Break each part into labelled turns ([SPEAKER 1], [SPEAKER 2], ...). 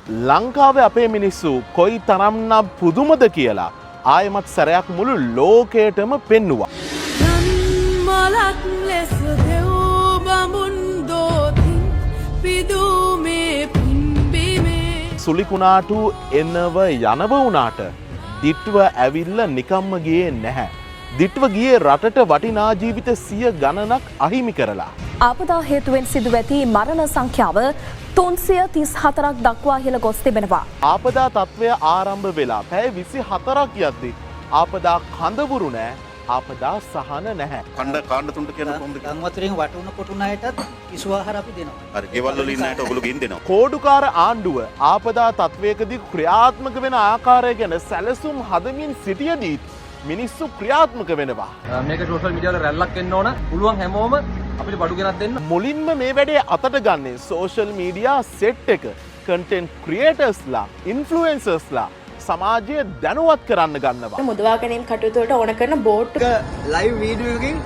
[SPEAKER 1] ලංකාවේ අපේ මිනිස්සු කොයි තරම්නම් පුදුමද කියලා ආයමත් සැරයක් මුළු ලෝකයටම පෙන්නුවා.
[SPEAKER 2] මලක් ලෙස දෙව් බඹුන් දෝතින් පිදුමේ පිම්බීමේ
[SPEAKER 1] සුලිකුණාටු එනව යනව වුණාට දිට්ව ඇවිල්ල නිකම්ම ගියේ නැහැ. දිට්ව ගියේ රටට වටිනා ජීවිත 100 ගණනක් අහිමි කරලා.
[SPEAKER 3] ආපදා හේතුවෙන් සිදුව ඇති මරණ සංඛ්‍යාව 334ක් දක්වා ඉහළ ගොස් තිබෙනවා.
[SPEAKER 1] ආපදා තත්ත්වය ආරම්භ වෙලා පැය 24ක් යද්දි ආපදා කඳවුරු නෑ, ආපදා සහන නැහැ.
[SPEAKER 4] කාණ්ඩ තුනට කියන කොහොමද?
[SPEAKER 5] ගම් වතුරෙන් වටුන කොටුන අයටත් කිසු ආහාර අපි දෙනවා.
[SPEAKER 4] හරි, ගෙවල් වල ඉන්න අයට ඔයගොල්ලෝ ගෙන් දෙනවා.
[SPEAKER 1] කෝඩුකාර ආණ්ඩුව ආපදා තත්ත්වයකදී ක්‍රියාත්මක වෙන ආකාරය ගැන සැලසුම් හදමින් සිටියදී මිනිස්සු ක්‍රියාත්මක වෙනවා.
[SPEAKER 6] මේක සෝෂල් මීඩියා වල රැල්ලක් එන්න ඕන. පුළුවන් හැමෝම අපිට බඩු ගෙනත් දෙන්න.
[SPEAKER 1] මුලින්ම මේ වැඩේ අතට ගන්නේ සෝෂල් මීඩියා සෙට් එක. කන්ටෙන්ට් ක්‍රියේටර්ස්ලා, ඉන්ෆ්ලුවෙන්සර්ස්ලා සමාජය දැනුවත් කරන්න ගන්නවා.
[SPEAKER 7] මුදවා ගැනීම කටයුතු වලට ඕන කරන බෝට්
[SPEAKER 8] ලයිව් වීඩියෝ එකකින්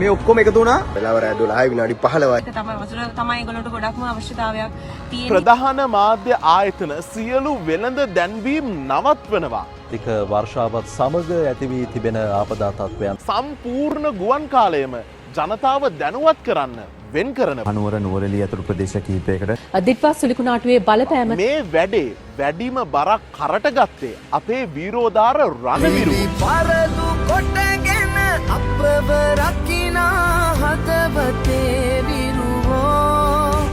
[SPEAKER 8] මේ ඔක්කොම එකතු වුණා. වෙලාව රෑ 12 විනාඩි 15යි.
[SPEAKER 2] තමයි වතුර තමයි ඒගොල්ලන්ට ගොඩක්ම අවශ්‍යතාවයක් තියෙන්නේ.
[SPEAKER 1] ප්‍රධාන මාධ්‍ය ආයතන සියලු වෙළඳ දැන්වීම් නවත්වනවා.
[SPEAKER 9] ටික වර්ෂාවත් සමග ඇති වී තිබෙන ආපදා තත්ත්වයන්
[SPEAKER 1] සම්පූර්ණ ගුවන් කාලයම ජනතාව දැනුවත් කරන්න වෙන් කරන
[SPEAKER 9] අනුවර නුවරඑළිය ඇතුළු ප්‍රදේශ කිහිපයකට
[SPEAKER 3] දිට්වා සුලිකුණාටුවේ බලපෑම
[SPEAKER 1] මේ වැඩේ වැඩිම බරක් කරට ගත්තේ අපේ වීරෝදාර රණවිරු.
[SPEAKER 2] පරදු කොටගෙන අපව රකිනා හදවතේ විරුවෝ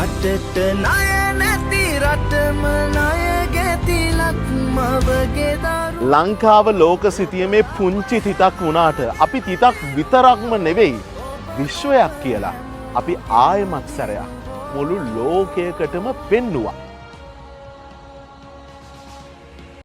[SPEAKER 2] රටට ණය නැති රටම ණය ගැතිලක් මවගේ දරු.
[SPEAKER 1] ලංකාව ලෝක සිතියමේ පුංචි තිතක් වුණාට අපි තිතක් විතරක්ම නෙවෙයි විශ්වයක් කියලා අපි ආයමත් සැරයක් මුළු ලෝකයකටම පෙන්නුවා.